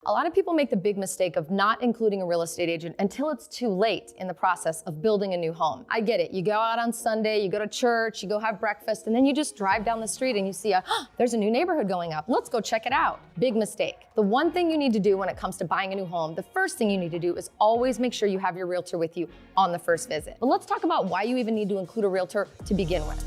A lot of people make the big mistake of not including a real estate agent until it's too late in the process of building a new home. I get it. You go out on Sunday, you go to church, you go have breakfast, and then you just drive down the street and you see there's a new neighborhood going up. Let's go check it out. Big mistake. The one thing you need to do when it comes to buying a new home, the first thing you need to do is always make sure you have your realtor with you on the first visit. But let's talk about why you even need to include a realtor to begin with.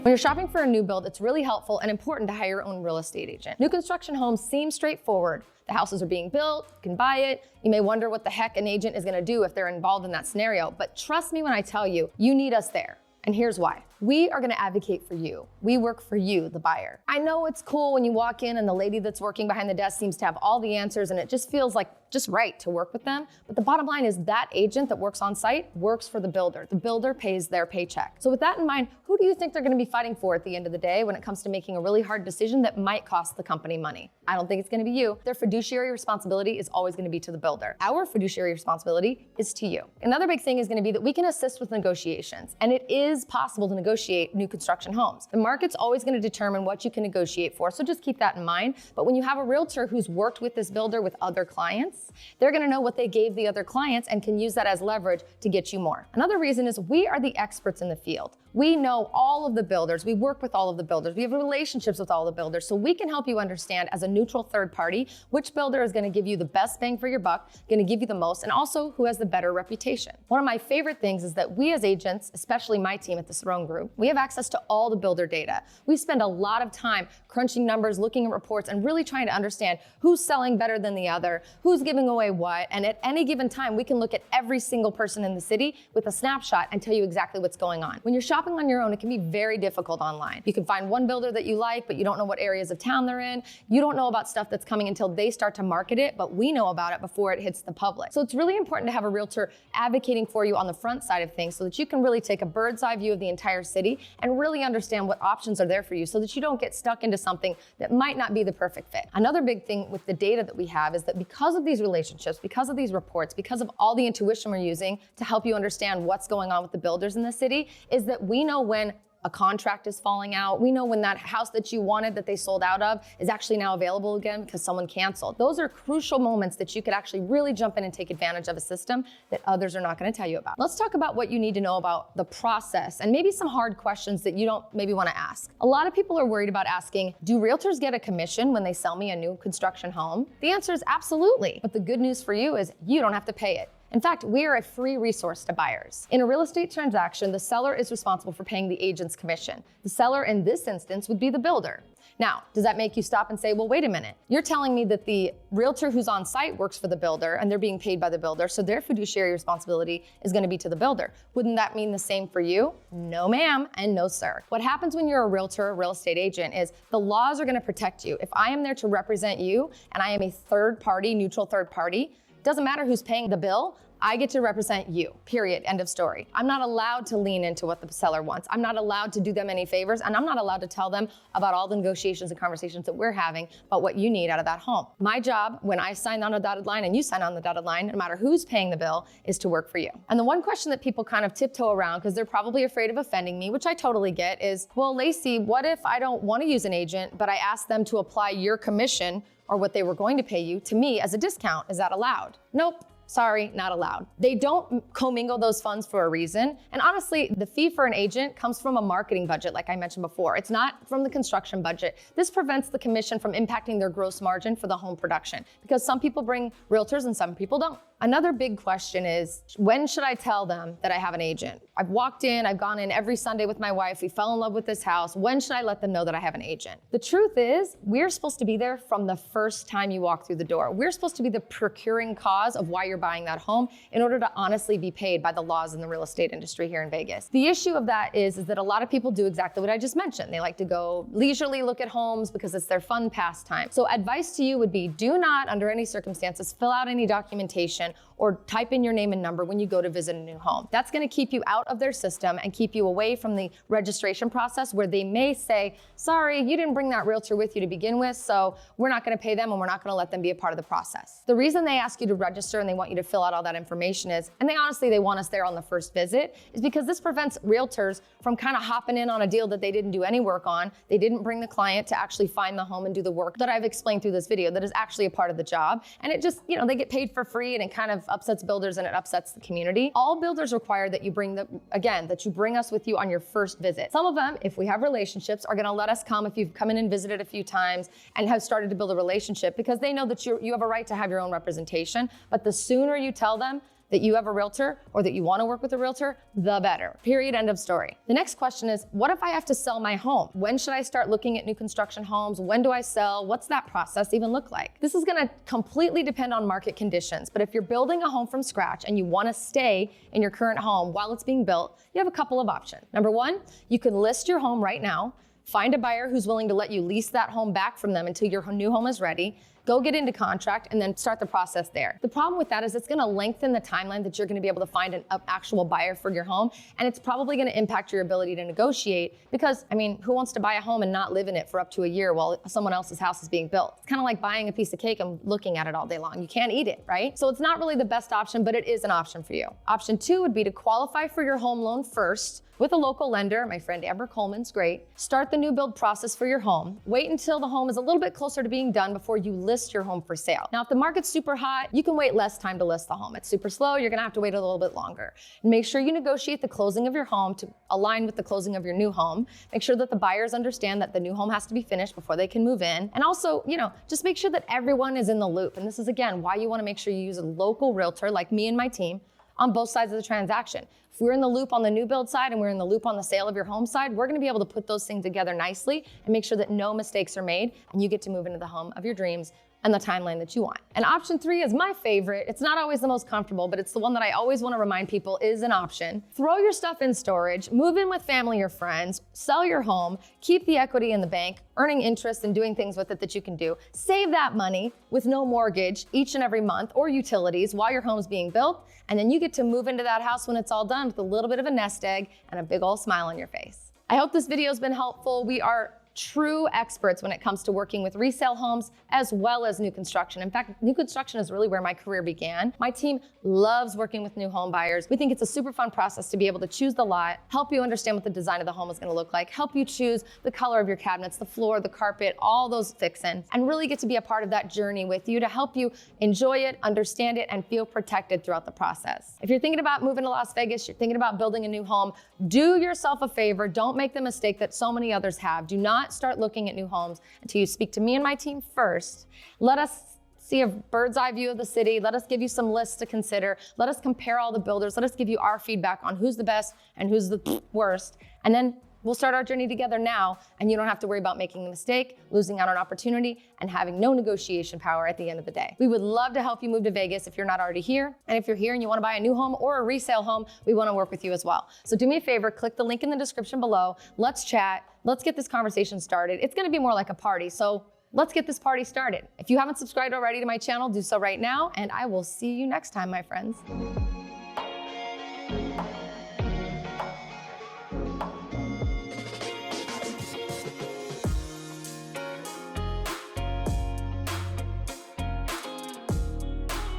When you're shopping for a new build, it's really helpful and important to hire your own real estate agent. New construction homes seem straightforward. The houses are being built, you can buy it. You may wonder what the heck an agent is gonna do if they're involved in that scenario, but trust me when I tell you, you need us there. And here's why. We are gonna advocate for you. We work for you, the buyer. I know it's cool when you walk in and the lady that's working behind the desk seems to have all the answers and it just feels like just right to work with them. But the bottom line is that agent that works on site works for the builder. The builder pays their paycheck. So with that in mind, who do you think they're gonna be fighting for at the end of the day when it comes to making a really hard decision that might cost the company money? I don't think it's gonna be you. Their fiduciary responsibility is always gonna be to the builder. Our fiduciary responsibility is to you. Another big thing is gonna be that we can assist with negotiations. And it is possible to negotiate new construction homes. The market's always gonna determine what you can negotiate for, so just keep that in mind. But when you have a realtor who's worked with this builder with other clients, they're gonna know what they gave the other clients and can use that as leverage to get you more. Another reason is we are the experts in the field. We know all of the builders, we work with all of the builders, we have relationships with all the builders, so we can help you understand as a neutral third party which builder is gonna give you the best bang for your buck, gonna give you the most, and also who has the better reputation. One of my favorite things is that we as agents, especially my team at the Cerrone Group, we have access to all the builder data. We spend a lot of time crunching numbers, looking at reports, and really trying to understand who's selling better than the other, who's giving away what, and at any given time, we can look at every single person in the city with a snapshot and tell you exactly what's going on. When you're shopping on your own, it can be very difficult online. You can find one builder that you like, but you don't know what areas of town they're in. You don't know about stuff that's coming until they start to market it, but we know about it before it hits the public. So it's really important to have a realtor advocating for you on the front side of things so that you can really take a bird's eye view of the entire city and really understand what options are there for you so that you don't get stuck into something that might not be the perfect fit. Another big thing with the data that we have is that because of these relationships, because of these reports, because of all the intuition we're using to help you understand what's going on with the builders in the city, is that we know when a contract is falling out. We know when that house that you wanted that they sold out of is actually now available again because someone canceled. Those are crucial moments that you could actually really jump in and take advantage of a system that others are not going to tell you about. Let's talk about what you need to know about the process and maybe some hard questions that you don't maybe want to ask. A lot of people are worried about asking, do realtors get a commission when they sell me a new construction home? The answer is absolutely. But the good news for you is you don't have to pay it. In fact, we are a free resource to buyers. In a real estate transaction, the seller is responsible for paying the agent's commission. The seller in this instance would be the builder. Now, does that make you stop and say, well, wait a minute, you're telling me that the realtor who's on site works for the builder and they're being paid by the builder, so their fiduciary responsibility is gonna be to the builder. Wouldn't that mean the same for you? No, ma'am, and no, sir. What happens when you're a realtor or real estate agent is the laws are gonna protect you. If I am there to represent you and I am a third party, neutral third party, doesn't matter who's paying the bill, I get to represent you, period, end of story. I'm not allowed to lean into what the seller wants. I'm not allowed to do them any favors, and I'm not allowed to tell them about all the negotiations and conversations that we're having about what you need out of that home. My job, when I sign on a dotted line and you sign on the dotted line, no matter who's paying the bill, is to work for you. And the one question that people kind of tiptoe around, because they're probably afraid of offending me, which I totally get, is, well, Laci, what if I don't want to use an agent, but I ask them to apply your commission or what they were going to pay you to me as a discount? Is that allowed? Nope. Sorry, not allowed. They don't commingle those funds for a reason. And honestly, the fee for an agent comes from a marketing budget, like I mentioned before. It's not from the construction budget. This prevents the commission from impacting their gross margin for the home production because some people bring realtors and some people don't. Another big question is, when should I tell them that I have an agent? I've walked in, I've gone in every Sunday with my wife, we fell in love with this house. When should I let them know that I have an agent? The truth is, we're supposed to be there from the first time you walk through the door. We're supposed to be the procuring cause of why you're buying that home in order to honestly be paid by the laws in the real estate industry here in Vegas. The issue of that is that a lot of people do exactly what I just mentioned. They like to go leisurely look at homes because it's their fun pastime. So advice to you would be, do not, under any circumstances, fill out any documentation information or type in your name and number when you go to visit a new home. That's gonna keep you out of their system and keep you away from the registration process where they may say, sorry, you didn't bring that realtor with you to begin with, so we're not gonna pay them and we're not gonna let them be a part of the process. The reason they ask you to register and they want you to fill out all that information is, and they want us there on the first visit, is because this prevents realtors from kind of hopping in on a deal that they didn't do any work on. They didn't bring the client to actually find the home and do the work that I've explained through this video that is actually a part of the job. And it just, they get paid for free and it kind of upsets builders and it upsets the community. All builders require that you bring that you bring us with you on your first visit. Some of them, if we have relationships, are gonna let us come if you've come in and visited a few times and have started to build a relationship because they know that you have a right to have your own representation. But the sooner you tell them that you have a realtor or that you want to work with a realtor, the better. Period, end of story. The next question is, what if I have to sell my home? When should I start looking at new construction homes? When do I sell? What's that process even look like? This is gonna completely depend on market conditions, but if you're building a home from scratch and you wanna stay in your current home while it's being built, you have a couple of options. Number one, you can list your home right now, find a buyer who's willing to let you lease that home back from them until your new home is ready, go get into contract, and then start the process there. The problem with that is it's gonna lengthen the timeline that you're gonna be able to find an actual buyer for your home, and it's probably gonna impact your ability to negotiate because, who wants to buy a home and not live in it for up to a year while someone else's house is being built? It's kind of like buying a piece of cake and looking at it all day long. You can't eat it, right? So it's not really the best option, but it is an option for you. Option two would be to qualify for your home loan first with a local lender. My friend Amber Coleman's great. Start the new build process for your home. Wait until the home is a little bit closer to being done before you list your home for sale. Now, if the market's super hot, you can wait less time to list the home. It's super slow, you're gonna have to wait a little bit longer. And make sure you negotiate the closing of your home to align with the closing of your new home. Make sure that the buyers understand that the new home has to be finished before they can move in. And also, just make sure that everyone is in the loop. And this is, again, why you wanna make sure you use a local realtor like me and my team on both sides of the transaction. If we're in the loop on the new build side and we're in the loop on the sale of your home side, we're gonna be able to put those things together nicely and make sure that no mistakes are made and you get to move into the home of your dreams and the timeline that you want. And option three is my favorite. It's not always the most comfortable, but it's the one that I always wanna remind people is an option. Throw your stuff in storage, move in with family or friends, sell your home, keep the equity in the bank, earning interest and doing things with it that you can do. Save that money with no mortgage each and every month or utilities while your home's being built, and then you get to move into that house when it's all done with a little bit of a nest egg and a big old smile on your face. I hope this video's been helpful. We are true experts when it comes to working with resale homes as well as new construction. In fact, new construction is really where my career began. My team loves working with new home buyers. We think it's a super fun process to be able to choose the lot, help you understand what the design of the home is going to look like, help you choose the color of your cabinets, the floor, the carpet, all those fixins, and really get to be a part of that journey with you to help you enjoy it, understand it, and feel protected throughout the process. If you're thinking about moving to Las Vegas, you're thinking about building a new home, do yourself a favor. Don't make the mistake that so many others have. Do not start looking at new homes until you speak to me and my team first. Let us see a bird's eye view of the city. Let us give you some lists to consider. Let us compare all the builders. Let us give you our feedback on who's the best and who's the worst. And then we'll start our journey together now, and you don't have to worry about making a mistake, losing out on opportunity, and having no negotiation power at the end of the day. We would love to help you move to Vegas if you're not already here. And if you're here and you want to buy a new home or a resale home, we want to work with you as well. So do me a favor, click the link in the description below. Let's chat. Let's get this conversation started. It's going to be more like a party, so let's get this party started. If you haven't subscribed already to my channel, do so right now, and I will see you next time, my friends.